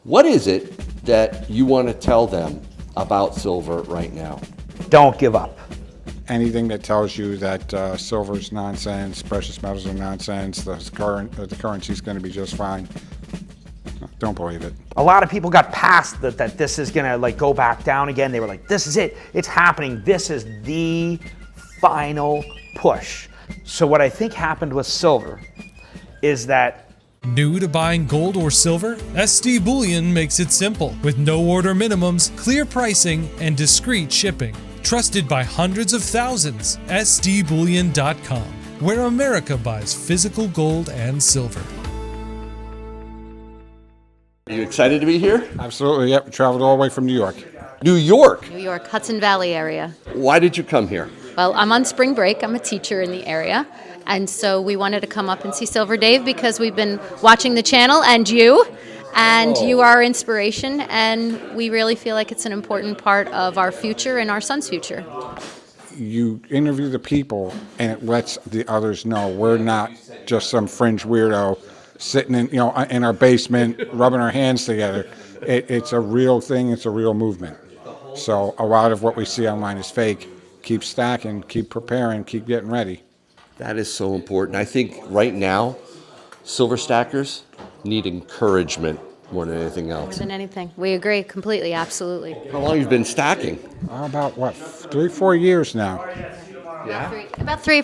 What is it that you want to tell them about silver right now? Don't give up. Anything that tells you that silver's nonsense, precious metals are nonsense, the currency's going to be just fine, don't believe it. A lot of people got past that this is gonna like go back down again. They were like, this is it, it's happening. This is the final push. So what I think happened with silver is that New to buying gold or silver? SD Bullion makes it simple, with no order minimums, clear pricing, and discreet shipping. Trusted by hundreds of thousands, SDBullion.com, where America buys physical gold and silver. Are you excited to be here? Absolutely, yep. We traveled all the way from New York. New York? New York, Hudson Valley area. Why did you come here? Well, I'm on spring break. I'm a teacher in the area. And so we wanted to come up and see Silver Dave because we've been watching the channel and you are our inspiration. And we really feel like it's an important part of our future and our son's future. You interview the people and it lets the others know we're not just some fringe weirdo sitting in our basement rubbing our hands together. It's a real thing. It's a real movement. So a lot of what we see online is fake. Keep stacking, keep preparing, keep getting ready. That is so important. I think right now, silver stackers need encouragement more than anything else. More than anything. We agree completely, absolutely. How long have you been stacking? About 3-4 years now. Yeah? About 3 or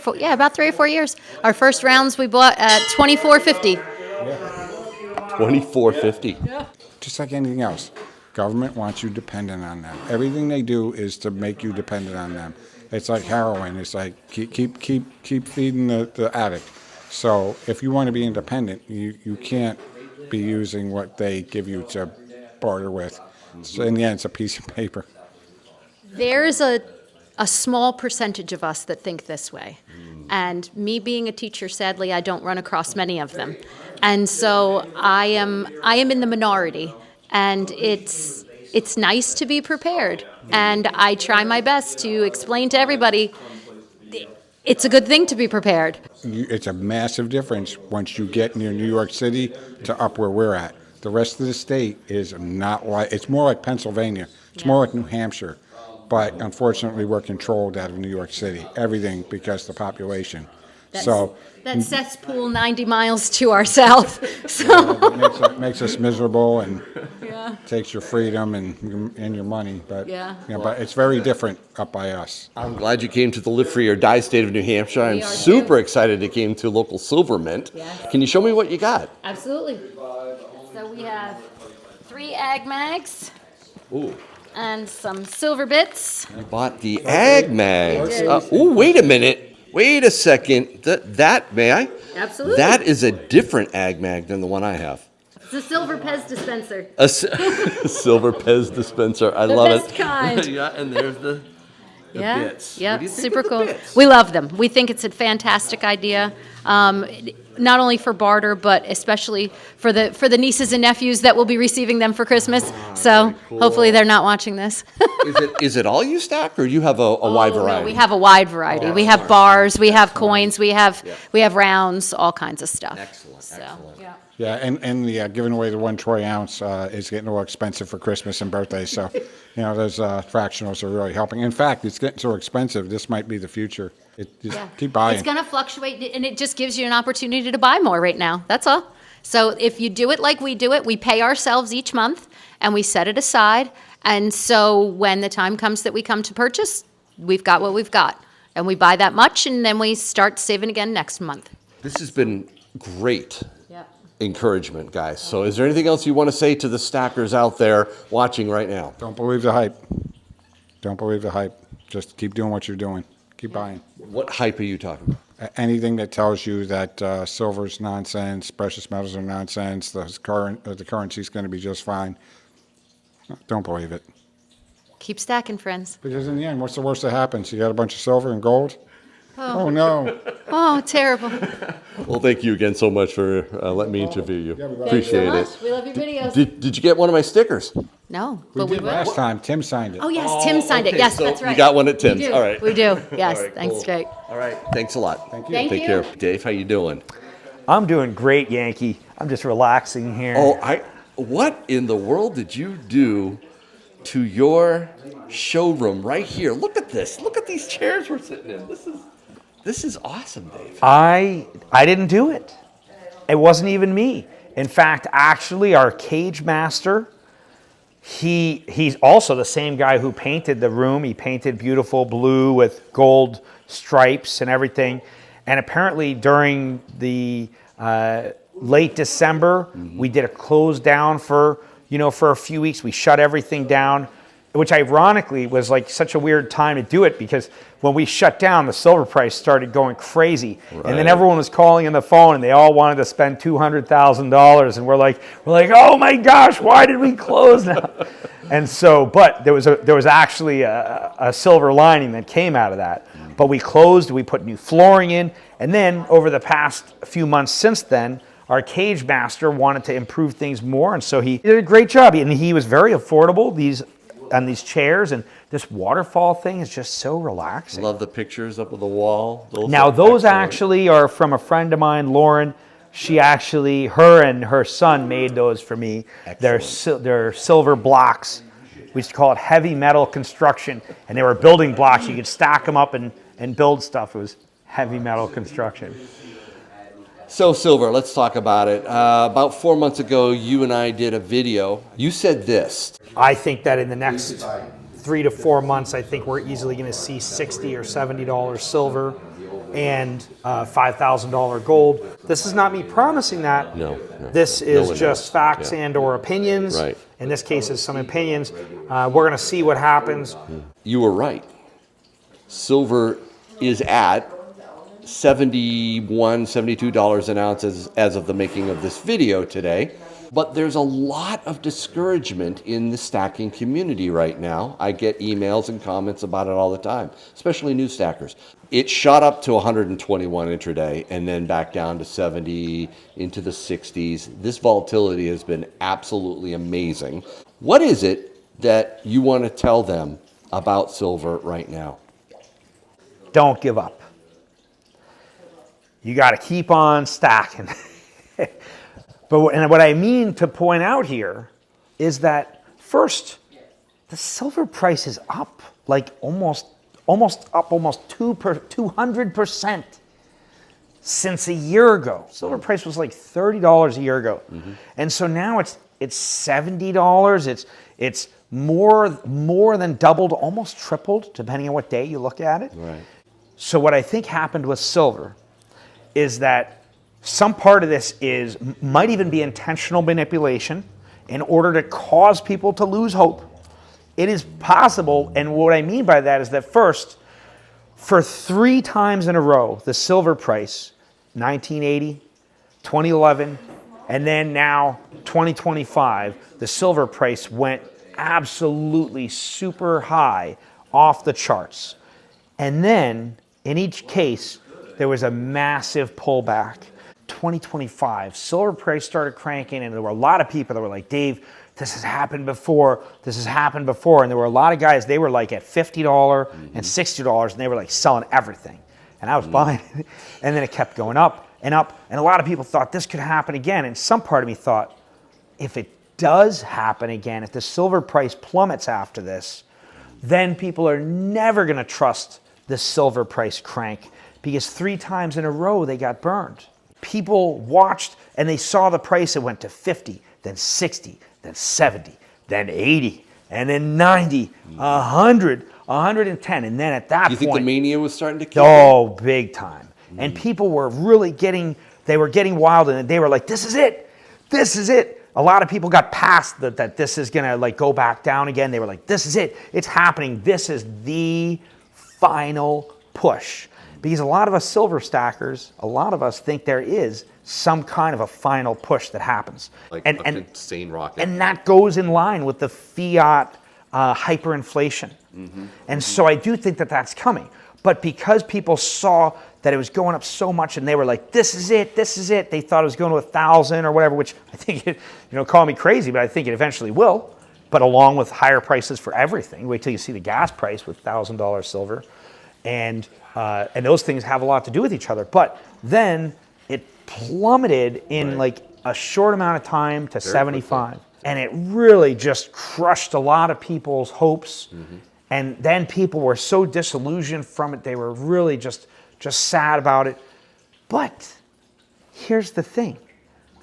4 years. Our first rounds we bought at $24.50. $24.50. Yeah. Just like anything else, government wants you dependent on them. Everything they do is to make you dependent on them. It's like heroin. It's like keep feeding the addict. So if you want to be independent, you can't be using what they give you to barter with. So in the end, it's a piece of paper. There's a small percentage of us that think this way. And me being a teacher, sadly, I don't run across many of them. And so I am in the minority. And it's nice to be prepared. And I try my best to explain to everybody it's a good thing to be prepared. It's a massive difference once you get near New York City to up where we're at. The rest of the state is not like, it's more like Pennsylvania. It's more like New Hampshire. But unfortunately, we're controlled out of New York City. Everything because of the population. That's cesspool 90 miles to our south. So It makes us miserable and takes your freedom and your money. But but it's very different up by us. I'm glad you came to the Live Free or Die state of New Hampshire. I'm super excited you came to local Silver Mint. Yes. Can you show me what you got? Absolutely. So we have 3 ag mags. Ooh. And some silver bits. You bought the ag mags. Wait a minute. Wait a second. May I? Absolutely. That is a different ag mag than the one I have. It's a silver Pez dispenser. A silver Pez dispenser. I love it. The best kind. Yeah, and there's the bits. Yeah, What do you think super of the cool. bits? We love them. We think it's a fantastic idea. Not only for barter, but especially for the nieces and nephews that will be receiving them for Christmas. So cool. Hopefully they're not watching this. Is it all you stack, or you have a wide variety? No, we have a wide variety. We have bars, we have coins, we have rounds, all kinds of stuff. Excellent. So, Excellent. yeah. Yeah, and giving away the 1 troy ounce is getting a little expensive for Christmas and birthdays. So, those fractionals are really helping. In fact, it's getting so expensive. This might be the future. Keep buying. It's going to fluctuate, and it just gives you an opportunity to buy more right now. That's all. So if you do it like we do it, we pay ourselves each month, and we set it aside. And so when the time comes that we come to purchase, we've got what we've got. And we buy that much, and then we start saving again next month. This has been great encouragement, guys. So is there anything else you want to say to the stackers out there watching right now? Don't believe the hype. Don't believe the hype. Just keep doing what you're doing. Keep buying. What hype are you talking about? Anything that tells you that silver's nonsense, precious metals are nonsense, the currency's going to be just fine, don't believe it. Keep stacking, friends. Because in the end, what's the worst that happens? You got a bunch of silver and gold? Oh no. Oh, terrible. Well, thank you again so much for letting me interview you. Appreciate Thanks so it. much. We love your videos. Did you get one of my stickers? No, We but we did will. last time. Tim signed it. Oh, yes, Tim signed it. Okay, Yes, so that's right. You got one at Tim's. We do. All right. We do. Yes, All right, thanks, cool. Jake. All right. Thanks a lot. Thank you. Thank Take you. care. Dave, how you doing? I'm doing great, Yankee. I'm just relaxing here. Oh, what in the world did you do to your showroom right here? Look at this. Look at these chairs we're sitting in. This is awesome, Dave. I didn't do it. It wasn't even me. In fact, actually, our cage master, he's also the same guy who painted the room. He painted beautiful blue with gold stripes and everything. And apparently during the late December, we did a close down for a few weeks. We shut everything down, which ironically was like such a weird time to do it because when we shut down, the silver price started going crazy. Right. And then everyone was calling in the phone and they all wanted to spend $200,000. And we're like, oh my gosh, why did we close now? And so, but there was actually a silver lining that came out of that. But we closed, we put new flooring in. And then over the past few months since then, our cage master wanted to improve things more. And so he did a great job. And he was very affordable, these chairs, and this waterfall thing is just so relaxing. Love the pictures up on the wall. Those actually are from a friend of mine, Lauren. She actually, her and her son made those for me. They're silver blocks. We used to call it heavy metal construction, and they were building blocks. You could stack them up and build stuff. It was heavy metal construction. So silver, let's talk about it. About 4 months ago, you and I did a video. You said this. I think that in the next 3 to 4 months, I think we're easily going to see $60 or $70 silver and $5,000 gold. This is not me promising that. No. This is just facts and or opinions. Right. In this case, it's some opinions. We're going to see what happens. You were right. Silver is at $71, $72 an ounce as of the making of this video today. But there's a lot of discouragement in the stacking community right now. I get emails and comments about it all the time, especially new stackers. It shot up to 121 intraday and then back down to 70, into the 60s. This volatility has been absolutely amazing. What is it that you want to tell them about silver right now? Don't give up. You got to keep on stacking. But what I mean to point out here is that first, the silver price is up like almost 200% since a year ago. Silver price was like $30 a year ago, and so now it's $70. It's more than doubled, almost tripled, depending on what day you look at it. Right. So what I think happened with silver is that some part of this might even be intentional manipulation in order to cause people to lose hope. It is possible, and what I mean by that is that first, for 3 times in a row, the silver price, 1980, 2011, and then now 2025, the silver price went absolutely super high, off the charts. And then, in each case, there was a massive pullback. 2025, silver price started cranking, and there were a lot of people that were like, Dave, this has happened before, and there were a lot of guys, they were like at $50 and $60, and they were like selling everything, and I was buying it, and then it kept going up, and a lot of people thought this could happen again, and some part of me thought, if it does happen again, if the silver price plummets after this, then people are never going to trust the silver price crank, because 3 times in a row they got burned. People watched and they saw the price. It went to 50, then 60, then 70, then 80, and then 90, 100, 110. And then at that point... Do you think the mania was starting to kick in? Oh, big time. And people were really getting wild, and they were like, this is it. This is it. A lot of people got past that this is going to like go back down again. They were like, this is it. It's happening. This is the final push. Because a lot of us silver stackers, a lot of us think there is some kind of a final push that happens. Like an insane rocket. And that goes in line with the fiat hyperinflation. And so I do think that that's coming. But because people saw that it was going up so much and they were like, this is it, they thought it was going to 1,000 or whatever, which I think, call me crazy, but I think it eventually will. But along with higher prices for everything, wait till you see the gas price with $1,000 silver. And those things have a lot to do with each other. But then it plummeted in like a short amount of time to 75. And it really just crushed a lot of people's hopes. And then people were so disillusioned from it. They were really just sad about it. But here's the thing.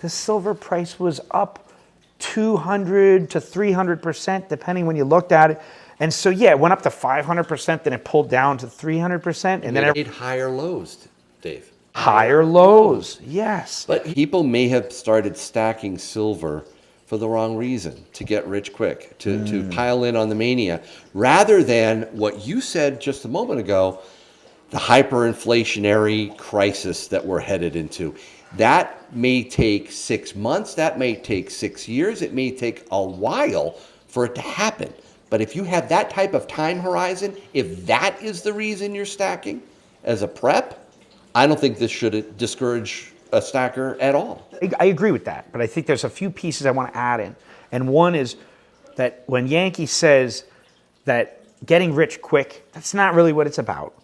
The silver price was up 200 to 300%, depending when you looked at it. And so, yeah, it went up to 500%, then it pulled down to 300%. And then it made higher lows, Dave. Higher lows, yes. But people may have started stacking silver for the wrong reason, to get rich quick, to pile in on the mania, rather than what you said just a moment ago, the hyperinflationary crisis that we're headed into. That may take 6 months, that may take 6 years, it may take a while for it to happen. But if you have that type of time horizon, if that is the reason you're stacking as a prep, I don't think this should discourage a stacker at all. I agree with that, but I think there's a few pieces I want to add in. And one is that when Yankee says that getting rich quick, that's not really what it's about.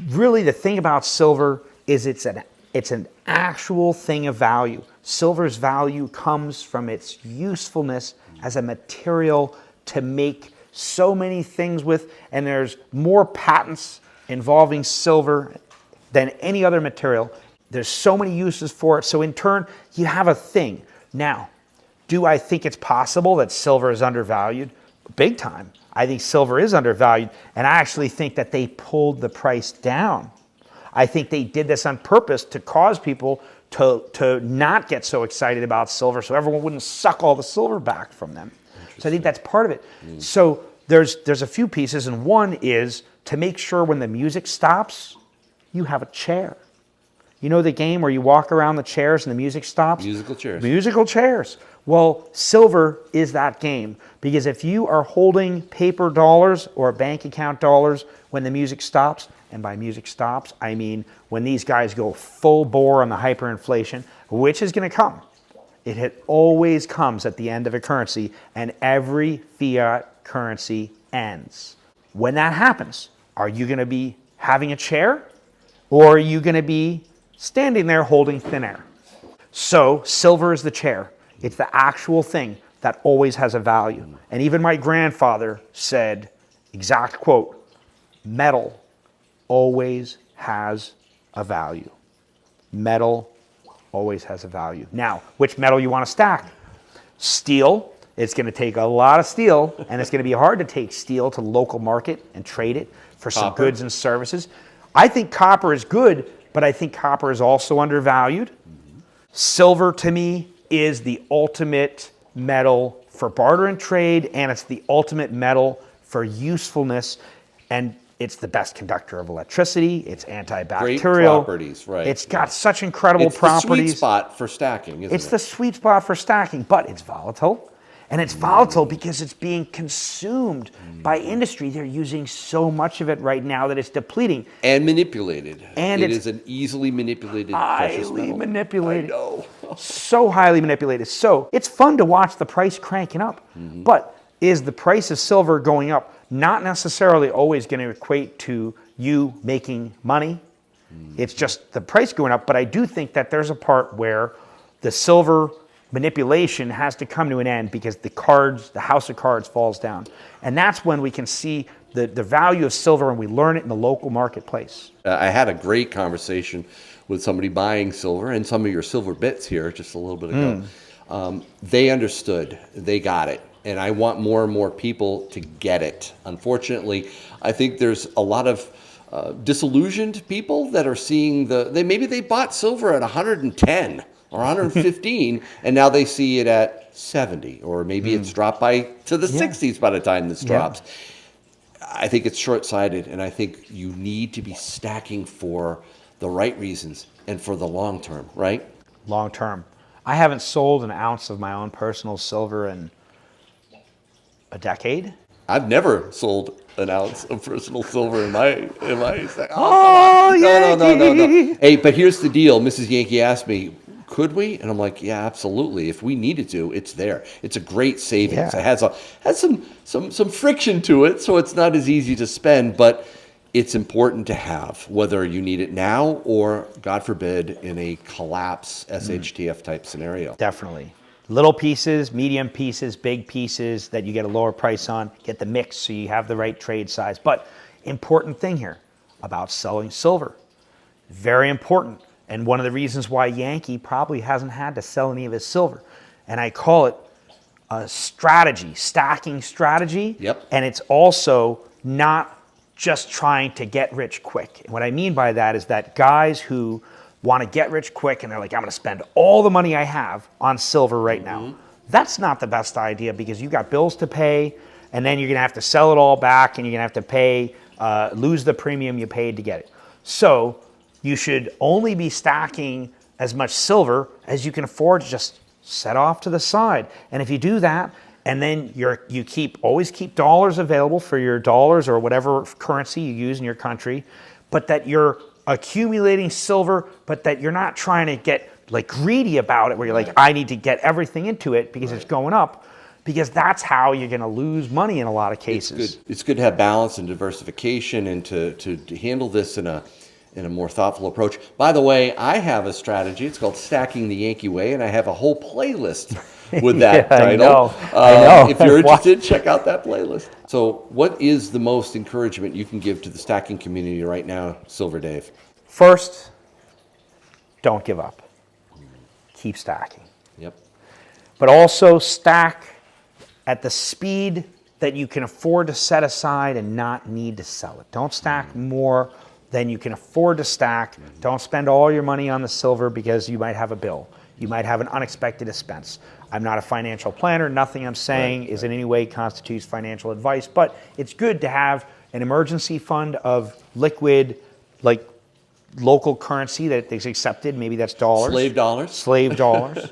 Really, the thing about silver is it's an actual thing of value. Silver's value comes from its usefulness as a material to make so many things with, and there's more patents involving silver than any other material. There's so many uses for it. So in turn, you have a thing. Now, do I think it's possible that silver is undervalued? Big time. I think silver is undervalued, and I actually think that they pulled the price down. I think they did this on purpose to cause people to not get so excited about silver so everyone wouldn't suck all the silver back from them. So I think that's part of it. So there's a few pieces, and one is to make sure when the music stops, you have a chair. You know the game where you walk around the chairs and the music stops? Musical chairs. Musical chairs. Well, silver is that game, because if you are holding paper dollars or bank account dollars when the music stops, and by music stops, I mean when these guys go full bore on the hyperinflation, which is going to come. It always comes at the end of a currency, and every fiat currency ends. When that happens, are you going to be having a chair, or are you going to be standing there holding thin air? So silver is the chair. It's the actual thing that always has a value. And even my grandfather said, exact quote, metal always has a value. Metal always has a value. Now, which metal you want to stack? Steel. It's going to take a lot of steel, and it's going to be hard to take steel to the local market and trade it for some goods and services. I think copper is good, but I think copper is also undervalued. Silver, to me, is the ultimate metal for barter and trade, and it's the ultimate metal for usefulness, and it's the best conductor of electricity. It's antibacterial. Great properties, right. It's got such incredible properties. It's the sweet spot for stacking, isn't it? It's the sweet spot for stacking, but it's volatile. And it's volatile because it's being consumed by industry. They're using so much of it right now that it's depleting. And manipulated. And it is an easily manipulated precious metal. Highly manipulated. I know. So highly manipulated. So it's fun to watch the price cranking up. But is the price of silver going up not necessarily always going to equate to you making money? It's just the price going up. But I do think that there's a part where the silver manipulation has to come to an end because the house of cards falls down. And that's when we can see the value of silver, and we learn it in the local marketplace. I had a great conversation with somebody buying silver, and some of your silver bits here just a little bit ago. They understood. They got it. And I want more and more people to get it. Unfortunately, I think there's a lot of disillusioned people that are seeing maybe they bought silver at 110 or 115, and now they see it at 70, or maybe it's dropped to the 60s by the time this drops. I think it's short-sighted, and I think you need to be stacking for the right reasons and for the long term, right? Long term. I haven't sold an ounce of my own personal silver in a decade. I've never sold an ounce of personal silver in my stack. Oh, no. Hey, but here's the deal. Mrs. Yankee asked me, could we? And I'm like, yeah, absolutely. If we needed to, it's there. It's a great savings. Yeah. It has some friction to it, so it's not as easy to spend, but it's important to have, whether you need it now or, God forbid, in a collapse SHTF type scenario. Definitely. Little pieces, medium pieces, big pieces that you get a lower price on. Get the mix so you have the right trade size. But important thing here about selling silver. Very important. And one of the reasons why Yankee probably hasn't had to sell any of his silver. And I call it a strategy, stacking strategy. Yep. And it's also not just trying to get rich quick. And what I mean by that is that guys who want to get rich quick and they're like, I'm going to spend all the money I have on silver right now. That's not the best idea because you got bills to pay and then you're going to have to sell it all back and you're going to have to pay, lose the premium you paid to get it. So you should only be stacking as much silver as you can afford to just set off to the side. And if you do that, and then you always keep dollars available for your dollars or whatever currency you use in your country, but that you're accumulating silver, but that you're not trying to get like greedy about it where you're like, I need to get everything into it because it's going up, because that's how you're going to lose money in a lot of cases. It's good to have balance and diversification and to handle this in a more thoughtful approach. By the way, I have a strategy. It's called Stacking the Yankee Way, and I have a whole playlist with that title. I know. If you're interested, check out that playlist. So what is the most encouragement you can give to the stacking community right now, Silver Dave? First, don't give up. Keep stacking. Yep. But also stack at the speed that you can afford to set aside and not need to sell it. Don't stack more than you can afford to stack. Don't spend all your money on the silver because you might have a bill. You might have an unexpected expense. I'm not a financial planner. Nothing I'm saying is in any way constitutes financial advice, but it's good to have an emergency fund of liquid, like local currency that is accepted. Maybe that's dollars. Slave dollars. Slave dollars.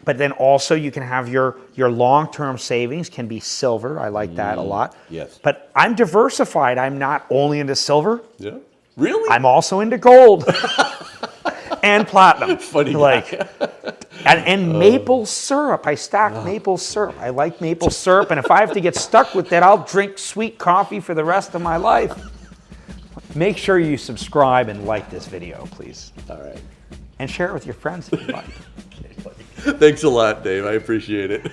But then also you can have your long-term savings can be silver. I like that a lot. Yes. But I'm diversified. I'm not only into silver. Yeah. Really? I'm also into gold and platinum. Funny like, guy. and maple syrup. I stack maple syrup. I like maple syrup, and if I have to get stuck with that, I'll drink sweet coffee for the rest of my life. Make sure you subscribe and like this video, please. All right. And share it with your friends if you like. Thanks a lot, Dave. I appreciate it.